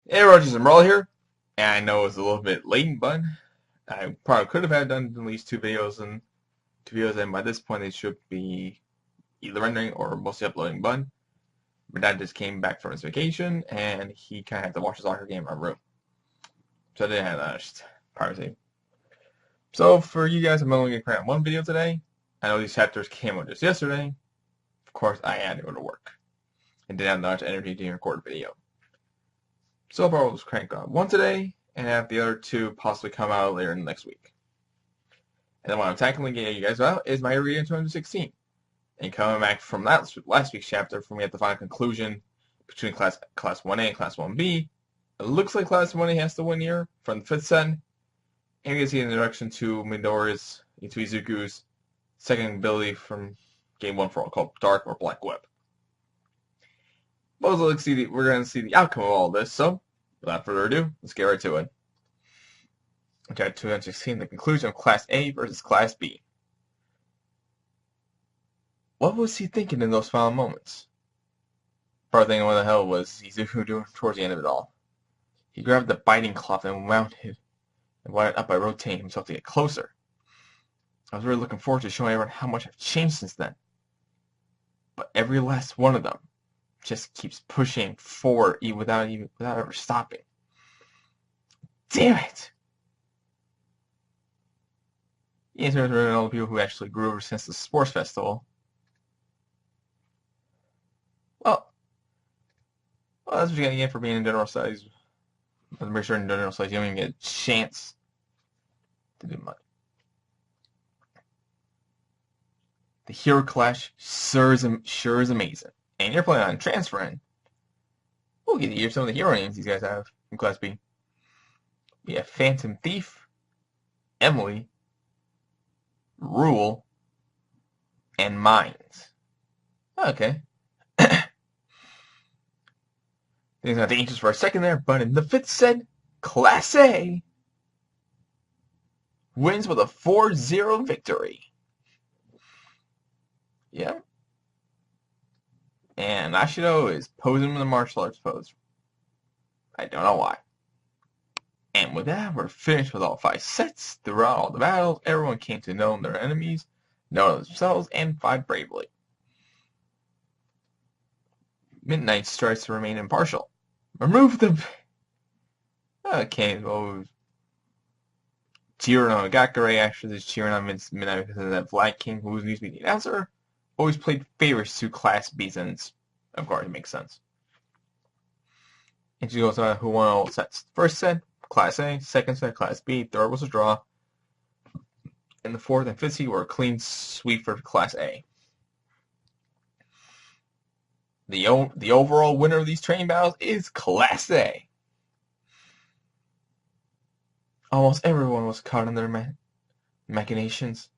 Hey, Rogers and Brawl here. And I know it's a little bit late, but I probably could have had done at least two videos, and by this point they should be either rendering or mostly uploading. But my dad just came back from his vacation, and he kind of had to watch his soccer game in my room, so I didn't have that privacy. So for you guys, I'm only going to create one video today. I know these chapters came out just yesterday. Of course, I had to go to work and didn't have that much energy to record a video. So I'll probably just crank out one today, and have the other two possibly come out later in the next week. And then what I'm technically getting you guys about is my reading 216. And coming back from last week's chapter, from we have to find a conclusion between class 1A and class 1B. It looks like class 1A has to win here from the 5th set. And we can see an introduction to Midoriya's, to Izuku's second ability from game 1 for all, called Dark or Black Web. But we're going to see the outcome of all this, so without further ado, let's get right to it. Chapter 216, the conclusion of Class A versus Class B. What was he thinking in those final moments? Part thinking what the hell was Izuku doing towards the end of it all. He grabbed the biting cloth and wound it up by rotating himself to get closer. I was really looking forward to showing everyone how much I've changed since then. But every last one of them just keeps pushing forward without ever stopping. Damn it! He answered all the people who actually grew ever since the sports festival. Well, that's what you're gonna get for being in general studies. I'm pretty sure in general studies you don't even get a chance to do much. The hero clash sure is amazing. And you're playing on transferring. We'll get to hear some of the hero names these guys have in Class B. We have Phantom Thief, Emily, Rule, and Mines. Okay. Things got dangerous for a second there, but in the 5th set, Class A wins with a 4-0 victory. Yeah. And Ashido is posing with a martial arts pose. I don't know why. And with that, we're finished with all 5 sets. Throughout all the battles, everyone came to know their enemies, know themselves, and fight bravely. Midnight strives to remain impartial. Remove the... Okay, well... Cheering on Gakure actually is cheering on Midnight because of that Black King who used to be the announcer. Always played favorites to Class B, and of course it makes sense. And she goes on who won all sets. First set, Class A. Second set, Class B. Third was a draw. And the 4th and 5th seed were a clean sweep for Class A. The overall winner of these training battles is Class A. Almost everyone was caught in their machinations.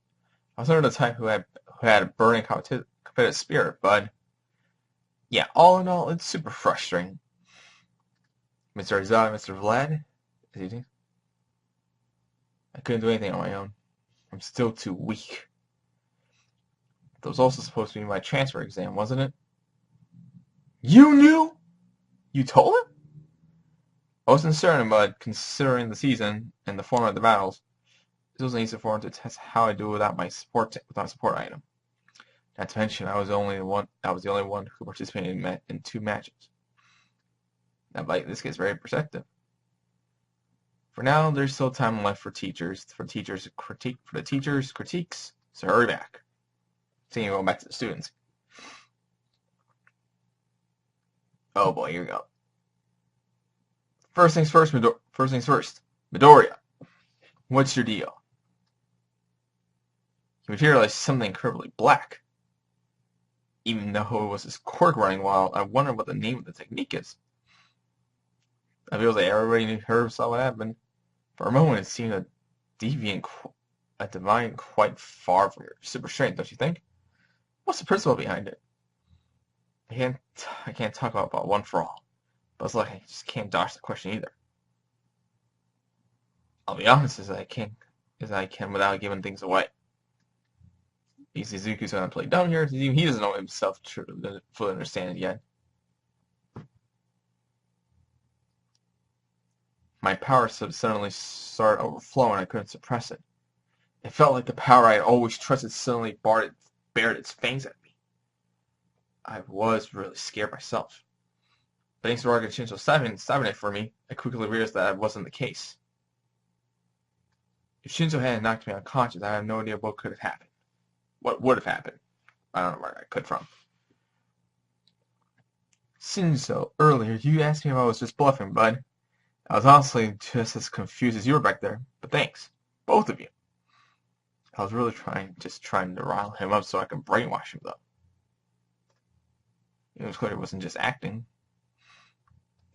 I was never the type who had a burning competitive spirit, but yeah, all in all, it's super frustrating. Mr. Azad, Mr. Vlad, I couldn't do anything on my own. I'm still too weak. That was also supposed to be my transfer exam, wasn't it? You knew? You told him? I wasn't certain, but considering the season and the format of the battles, this was an easy for him to test how I do without my support item. Not to mention, I was the only one who participated in 2 matches. Now, this gets very perceptive. For now, there's still time left for the teachers' critiques. So hurry back. So you go back to the students. Oh boy, here we go. First things first. Midoriya, what's your deal? He materialized something incredibly black. Even though it was his quirk running wild, I wonder what the name of the technique is. I feel like everybody heard saw what happened. For a moment, it seemed a divine quite far from your super strength, don't you think? What's the principle behind it? I can't talk about one for all, but it's like I just can't dodge the question either. I'll be honest as I can without giving things away. Izuku's gonna play dumb here. He doesn't know himself to fully understand it yet. my power suddenly started overflowing. I couldn't suppress it. It felt like the power I had always trusted suddenly bared its fangs at me. I was really scared myself. Thanks to Rocket Shinjo stopping it for me, I quickly realized that wasn't the case. If Shinjo hadn't knocked me unconscious, I have no idea what could have happened. What would have happened. I don't know where I could from. Shinjo, earlier you asked me if I was just bluffing, bud. I was honestly just as confused as you were back there, but thanks. Both of you. I was really just trying to rile him up so I could brainwash him, though. It was clear it wasn't just acting.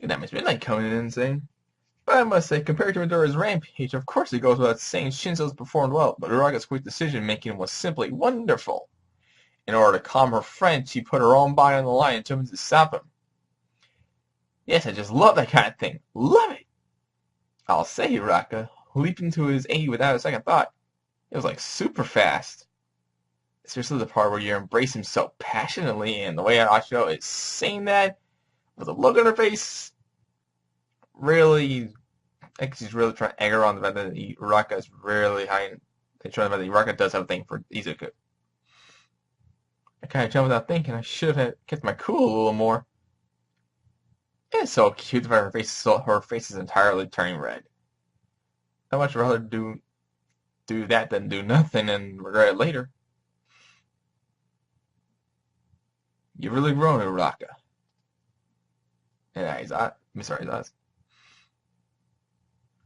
That Miss Midnight coming in and saying, but I must say, compared to Midoriya's rampage, of course it goes without saying Shinzo's performed well, but Uraga's quick decision-making was simply wonderful. In order to calm her friend, she put her own body on the line and determined to stop him. Yes, I just love that kind of thing. Love it! I'll say, Uraka, leaping to his aid without a second thought. It was like super fast. Especially the part where you embrace him so passionately, and the way Ashio is saying that, with a look on her face, really, I think she's really trying to egg her on the fact that Uraka is really high. They're trying to fact that Uraka does have a thing for Izuku. I kind of jumped without thinking. I should have kept my cool a little more. It's so cute that her face is entirely turning red. I'd much rather do that than do nothing and regret it later. You've really grown, Uraka. And Miss Aizawa.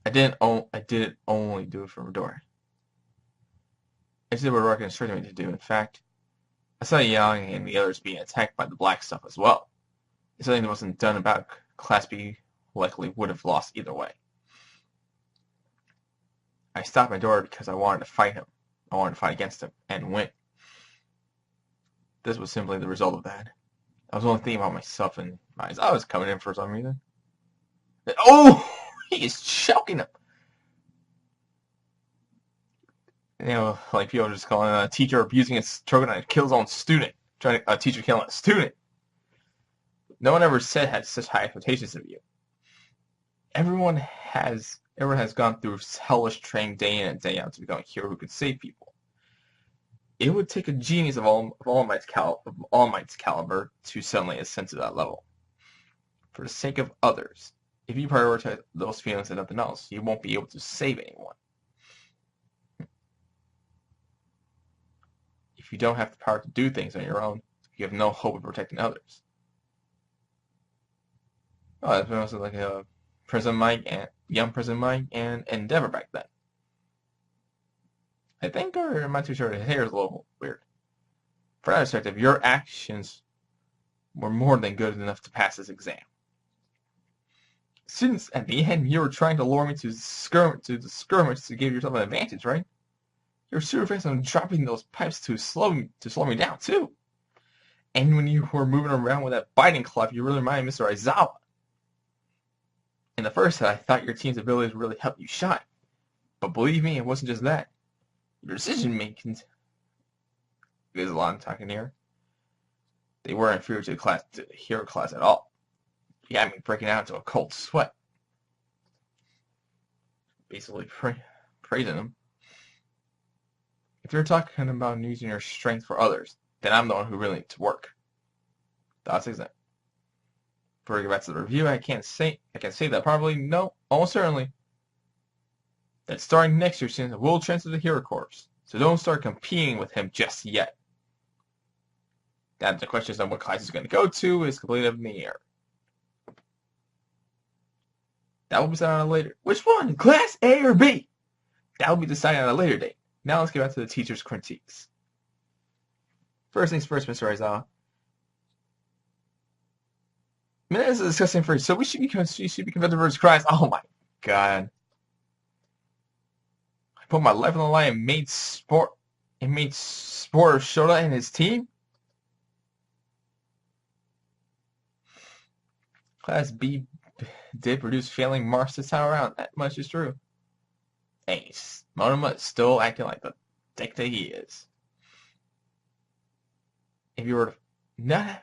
I didn't only do it for Midori. I did what Uraka instructed me to do. In fact, I saw Yang and the others being attacked by the black stuff as well. If something that wasn't done about Class B likely would have lost either way. I stopped Midori because I wanted to fight him. I wanted to fight against him and win. This was simply the result of that. I was only thinking about myself and I was coming in for some reason. Oh! He is choking him! You know, like people are just calling a teacher abusing his choking to kill his own student. A teacher killing a student. No one ever had such high expectations of you. Everyone has gone through hellish training day in and day out to become a hero who could save people. It would take a genius of All Might's caliber to suddenly ascend to that level. For the sake of others, if you prioritize those feelings and nothing else, you won't be able to save anyone. If you don't have the power to do things on your own, you have no hope of protecting others. Oh, that's also like a young Prison Mike and Endeavor back then. I think, or am I too sure? His hair is a little weird. For that perspective, your actions were more than good enough to pass this exam. Since at the end you were trying to lure me to the skirmish to give yourself an advantage, right? You're super fast on dropping those pipes to slow me down too. And when you were moving around with that biting club, you really reminded Mr. Aizawa. In the first set, I thought your team's abilities really helped you shine. But believe me, it wasn't just that. Your decision-making... There's a lot of talking here. They weren't inferior to the hero class at all. You had me breaking out into a cold sweat. Basically praising them. If you're talking about using your strength for others, then I'm the one who really needs to work. That's exact. Before we get back to the review, I can say that probably, no, almost certainly, that starting next year, Shin will transfer to the Hero Corps, so don't start competing with him just yet. That the question on what class he's going to go to is completely up in the air. That will be decided on a later. Which one? Class A or B? That will be decided on a later date. Now let's get back to the teacher's critiques. First things first, Mr. Aizawa. Minutes is discussing first, so she should be convicted for his crimes. Oh my god. I put my life on the line and made sport of Shota and his team? Class B did produce failing marks this time around. That much is true. Hey, Monoma is still acting like the dick that he is. If you were to... Nah.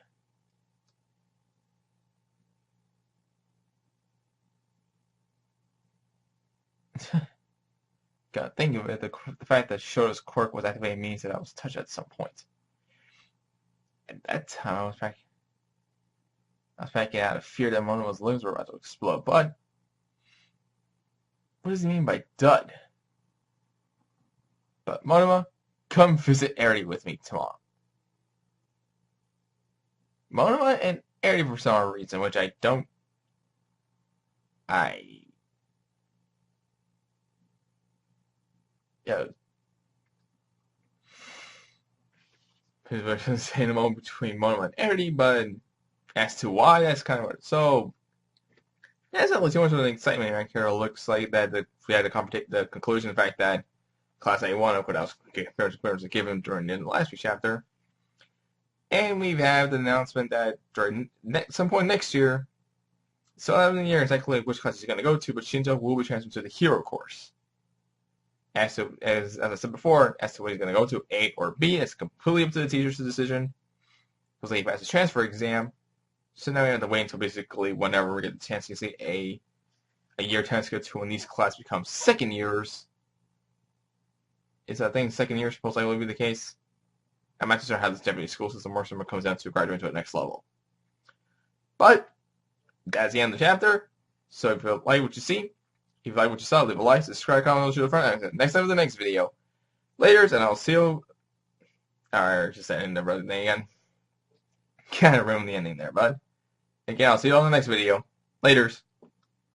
Gotta think of it, the fact that Shoto's quirk was activated means that I was touched at some point. At that time, I was packing out of fear that Monoma's limbs were about to explode. But what does he mean by dud? But Monoma, come visit Eri with me tomorrow. Monoma and Eri, for some reason, which I don't... Yeah. There's a moment between Monoma and Eri, but as to why, that's kind of what... So, yeah, it's not really too much of an excitement right here. It looks like that we had the conclusion, the fact that Class A1 of what else was given during the end of the last week's chapter. And we have the announcement that during some point next year, so in the year exactly which class he's going to go to, but Shinto will be transferred to the hero course. As I said before, as to what he's going to go to, A or B, it's completely up to the teacher's decision. Because he passed his transfer exam, so now we have to wait until basically whenever we get the chance to see a year chance to go to when these classes become second years. Is I think second year supposed to be the case. I'm not sure how this Japanese school system works when it comes down to graduating to the next level. But that's the end of the chapter. So if you like what you see, if you like what you saw, leave a like, subscribe, comment, show a friend. Next time for the next video. Laters, and I'll see you. Or just ending the thing again. Kind of ruined the ending there, but again, I'll see you all in the next video. Laters.